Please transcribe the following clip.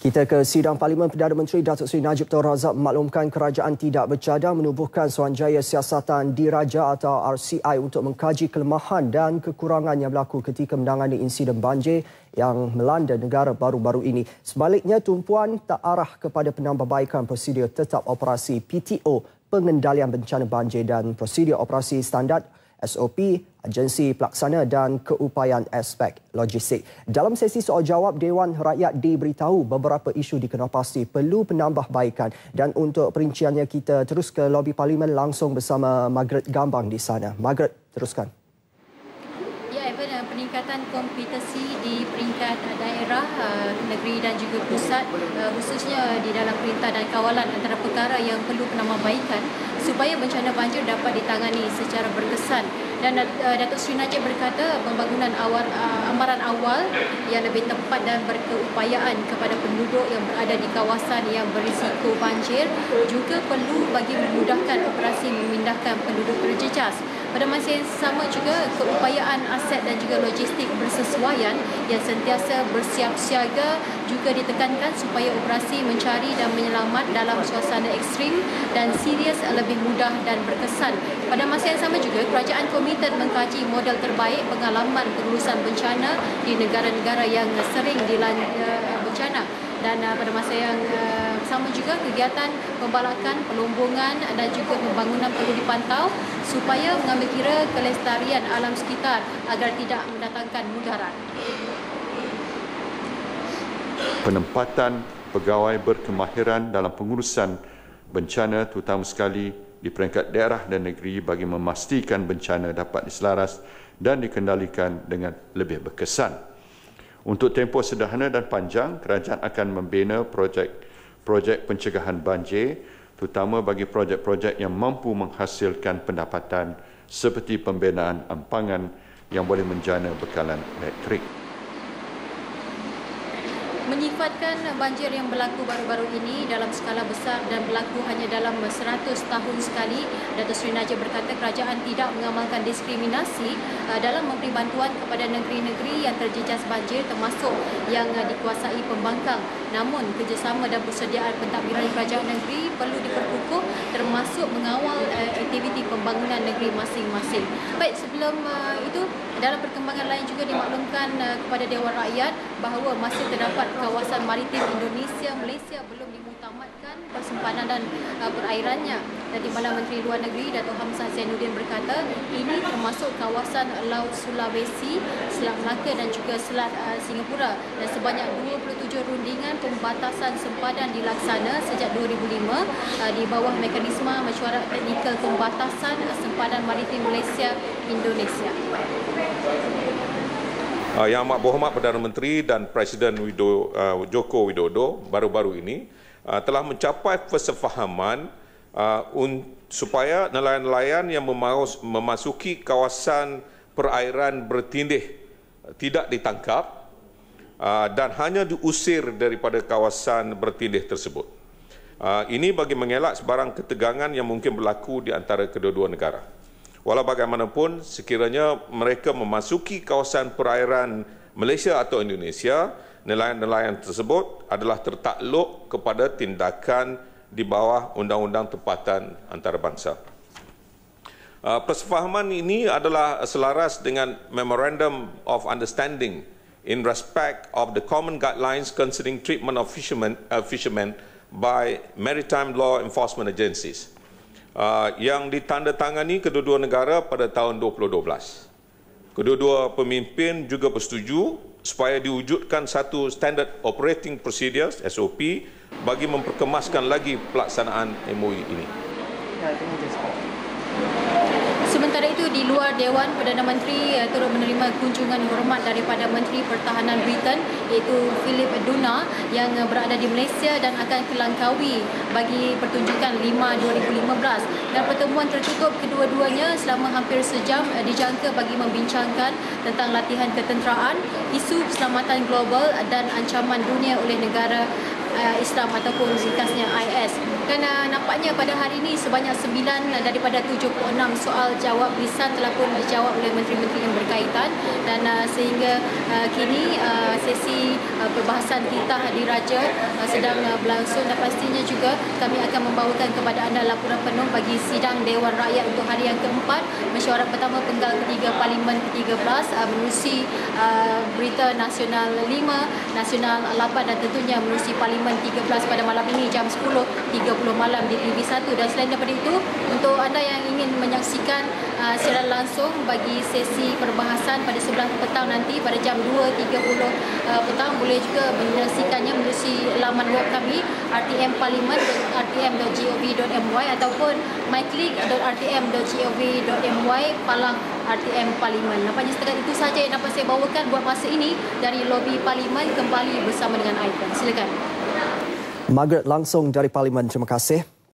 Kita ke sidang Parlimen. Perdana Menteri Datuk Seri Najib Tun Razak memaklumkan kerajaan tidak bercadang menubuhkan Suruhanjaya Siasatan Diraja atau RCI untuk mengkaji kelemahan dan kekurangan yang berlaku ketika menangani insiden banjir yang melanda negara baru-baru ini. Sebaliknya, tumpuan tak arah kepada penambahbaikan prosedur tetap operasi PTO, pengendalian bencana banjir dan prosedur operasi standard SOP, agensi pelaksana dan keupayaan aspek logistik. Dalam sesi soal jawab, Dewan Rakyat diberitahu beberapa isu dikenal-pasti perlu penambahbaikan, dan untuk perinciannya kita terus ke lobi Parlimen langsung bersama Margaret Gambang di sana. Margaret, teruskan. Ya, Evan, peningkatan kompetensi di peringkat daerah, negeri dan juga pusat, khususnya di dalam perintah dan kawalan antara perkara yang perlu penambahbaikan supaya bencana banjir dapat ditangani secara berkesan. Dan Datuk Seri Najib berkata pembangunan amaran awal yang lebih tepat dan berkeupayaan kepada penduduk yang berada di kawasan yang berisiko banjir juga perlu bagi memudahkan operasi memindahkan penduduk terjejas. Pada masa yang sama juga, keupayaan aset dan juga logistik bersesuaian yang sentiasa bersiap siaga juga ditekankan supaya operasi mencari dan menyelamat dalam suasana ekstrim dan serius lebih mudah dan berkesan. Pada masa yang sama juga, kerajaan komited mengkaji model terbaik pengalaman pengurusan bencana di negara-negara yang sering dilanda bencana. Dan pada masa yang sama juga, kegiatan pembalakan, pelombongan dan juga pembangunan perlu dipantau supaya mengambil kira kelestarian alam sekitar agar tidak mendatangkan mudarat. Penempatan pegawai berkemahiran dalam pengurusan bencana, terutama sekali di peringkat daerah dan negeri, bagi memastikan bencana dapat diselaras dan dikendalikan dengan lebih berkesan. Untuk tempoh sederhana dan panjang, kerajaan akan membina projek pencegahan banjir, terutama bagi projek-projek yang mampu menghasilkan pendapatan seperti pembinaan ampangan yang boleh menjana bekalan elektrik. Menyifatkan banjir yang berlaku baru-baru ini dalam skala besar dan berlaku hanya dalam 100 tahun sekali, Datuk Seri Najib berkata kerajaan tidak mengamalkan diskriminasi dalam memberi bantuan kepada negeri-negeri yang terjejas banjir termasuk yang dikuasai pembangkang. Namun, kerjasama dan persediaan pentadbiran kerajaan negeri perlu diperkukuh termasuk mengawal aktiviti pembangunan negeri masing-masing. Baik, sebelum itu, dalam perkembangan lain juga dimaklumkan kepada Dewan Rakyat bahawa masih terdapat kawasan maritim Indonesia, Malaysia belum dimuktamadkan persempadan dan perairannya. Dan di Timbalan Menteri Luar Negeri Datuk Hamzah Zainuddin berkata ini termasuk kawasan Laut Sulawesi, Selat Melaka dan juga Selat Singapura. Dan sebanyak 27 rundingan pembatasan sempadan dilaksana sejak 2005 di bawah mekanisme mesyuarat teknikal pembatasan sempadan maritim Malaysia Indonesia. Yang Amat Berhormat Perdana Menteri dan Presiden Joko Widodo baru-baru ini telah mencapai persefahaman supaya nelayan-nelayan yang memasuki kawasan perairan bertindih tidak ditangkap dan hanya diusir daripada kawasan bertindih tersebut. Ini bagi mengelak sebarang ketegangan yang mungkin berlaku di antara kedua-dua negara. Walau bagaimanapun, sekiranya mereka memasuki kawasan perairan Malaysia atau Indonesia, nelayan-nelayan tersebut adalah tertakluk kepada tindakan di bawah Undang-Undang Tempatan Antarabangsa. Persefahaman ini adalah selaras dengan Memorandum of Understanding in respect of the common guidelines concerning treatment of fishermen by maritime law enforcement agencies, yang ditandatangani kedua-dua negara pada tahun 2012. Kedua-dua pemimpin juga bersetuju supaya diwujudkan satu Standard Operating Procedures (SOP) bagi memperkemaskan lagi pelaksanaan MOU ini. Sementara itu, di luar Dewan, Perdana Menteri turut menerima kunjungan hormat daripada Menteri Pertahanan Britain iaitu Philip Duna yang berada di Malaysia dan akan ke Langkawi bagi pertunjukan 5/2015. Dan pertemuan tertutup kedua-duanya selama hampir sejam dijangka bagi membincangkan tentang latihan ketenteraan, isu keselamatan global dan ancaman dunia oleh negara Islam ataupun ringkasnya IS. Kerana nampaknya pada hari ini sebanyak 9 daripada 76 soal jawab lisan telah pun dijawab oleh menteri-menteri yang berkaitan, dan sehingga kini sesi perbahasan titah diraja sedang berlangsung, dan pastinya juga kami akan membawakan kepada anda laporan penuh bagi sidang Dewan Rakyat untuk hari yang keempat, mesyuarat pertama penggal ketiga Parlimen ke-13 menerusi Berita Nasional 5, Nasional 8 dan tentunya menerusi Parlimen 13 pada malam ini jam 10.30 malam di TV1. Dan selain daripada itu, untuk anda yang ingin menyaksikan secara langsung bagi sesi perbahasan pada 11 petang nanti pada jam 2.30 petang, boleh juga menyaksikannya menerusi laman web kami rtmparlimen.rtm.gov.my ataupun myclick.rtm.gov.my palang RTM Parlimen. Nampaknya setakat itu sahaja yang dapat saya bawakan buat masa ini dari lobi Parlimen. Kembali bersama dengan Aidan. Silakan. Margaret langsung dari Parlimen. Terima kasih.